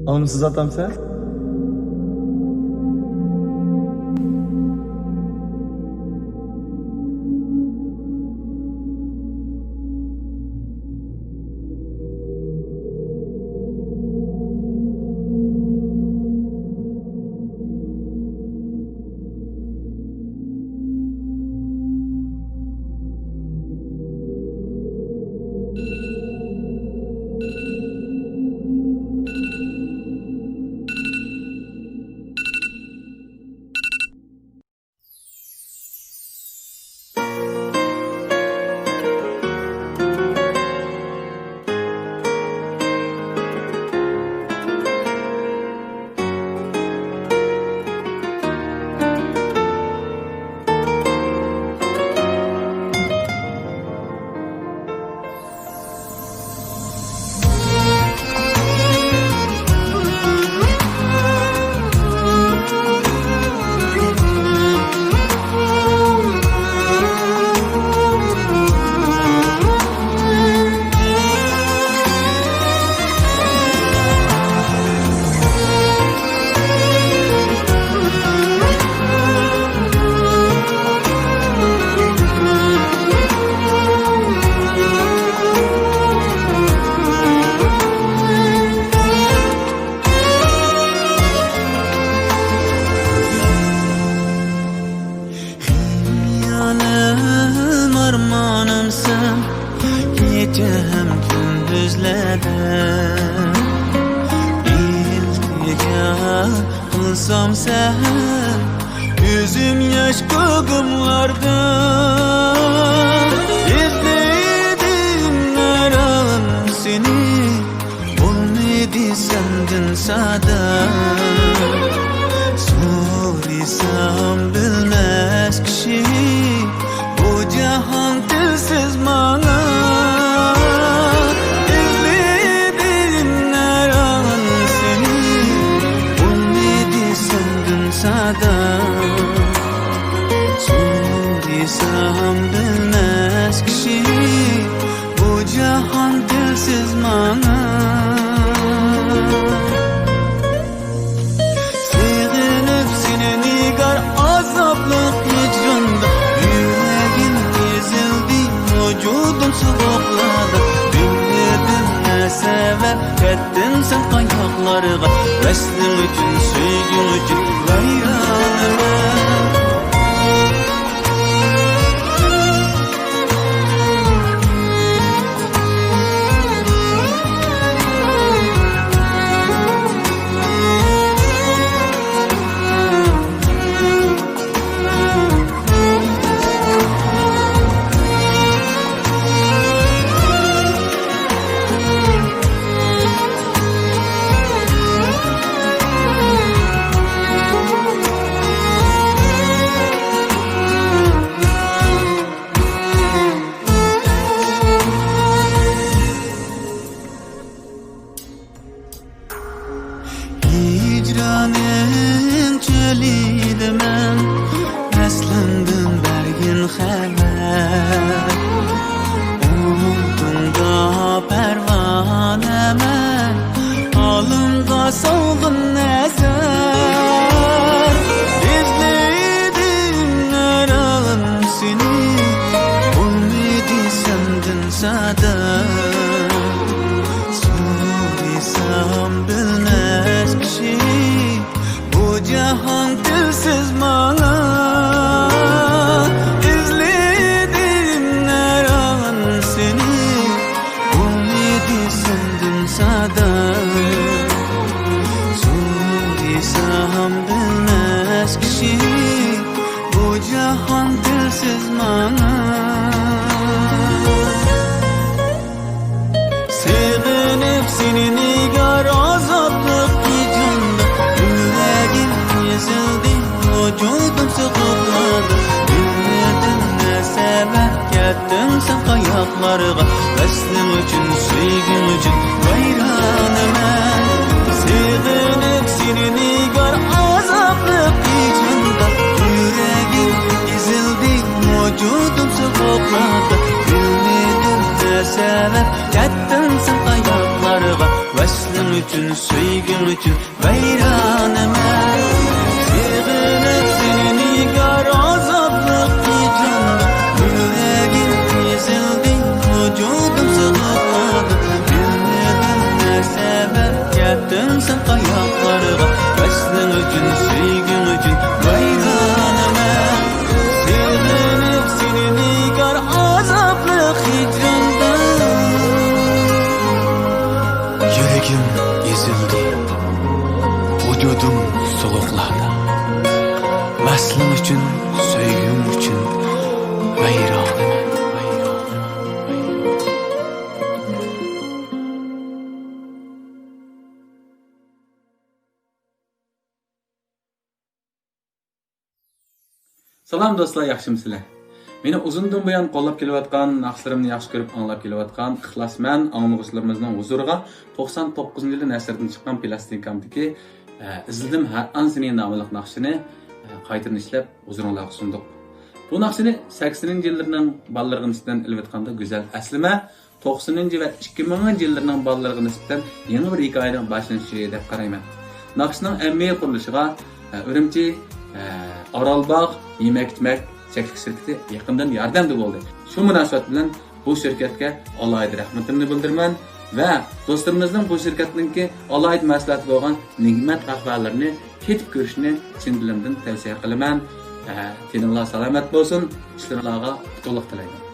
Anımsız atam sen? Armanımsın gecem gündüzlerde İltica kılsam sen yüzüm yaş kıgımlarda İzledim her an seni olmadı sendin sada Soruysam bilmez kişi bu cihan dilsiz bana İzledim her an seni olmadı sendin sada Soruysam bilmez kişi bu cihan dilsiz bana Sevinip seni nigar azaplı hicranda Yüreğim ezildi vücudum soğukladı Bilmedim ne sebep ettin sen kayaklarga Veslim için sevgim için gayranıma Hicranın çölüydüm ben Eslendim bergin haber Umudumda pervanemen Alımda soğudun eser İzledim her an seni Olmadı sendin sada Soruysam bilmez kişi bu cihan dilsiz bana İzledim her an seni olmadı sendin sada Soruysam bilmez kişi bu cihan dilsiz bana Sevinip seni nigar azaplı hicranda Yüreğim ezildi vücudum soğukladı Bilmedim ne sebep ettin sen kayaklarga Veslim için sevgim için gayranıma Sevinip seni nigar azaplı hicranda Yüreğim ezildi vücudum soğukladı Bilmedim ne sebep ettin sen kayaklarga Veslim Vasling üçün, söygün üçün vayronaman. Sevginib seni nigar azaplık hicranda. Yüragim ezildi, vücudum sığırladı. Bilmedim ne sebep gittin sen qayoqlarga. Vasling üçün, söygün üçün vayronaman. Sevginib seni nigar azaplık hicranda. Yüreğim ezildi, vücudum soğukladı. Vasling üçün, söygüm üçün vayronaman. Salam dostlar, yaxshimisilar? Meni uzundan buyon qo'llab kelayotgan, naqshlarimni yaxshi ko'rib anglab kelayotgan ixlosman anglag'uchilarimizning huzuriga 99-yilda nasrdan chiqqan plastinkamdagi izladim har an seni nomli naqshini qaytadan ishlab huzuringizga sundik. Bu naqshini 80-yillarning bolalarga nisbatan ilvatganda go'zal aslima, 90 va 2000-yillarning bolalarga nisbatan yangi bir hikoyaning boshlanishi deb qarayman. Naqshning ammiy qurilishiga Urumchi, Orolbog', yemak-itmak cheklik shirkati yaqindan yordamda bo'ldi. Shu munosabat bilan bu shirkatga alohida rahmatimni bildiraman va do'stlarimizning bu shirkatninki alohida maslahati bo'lgan ne'mat qahvalarini ketib ko'rishni chin dilimdan tavsiya qilaman. Tininglar salomat bo'lsin, ishlaringizga qutlug' tilayman.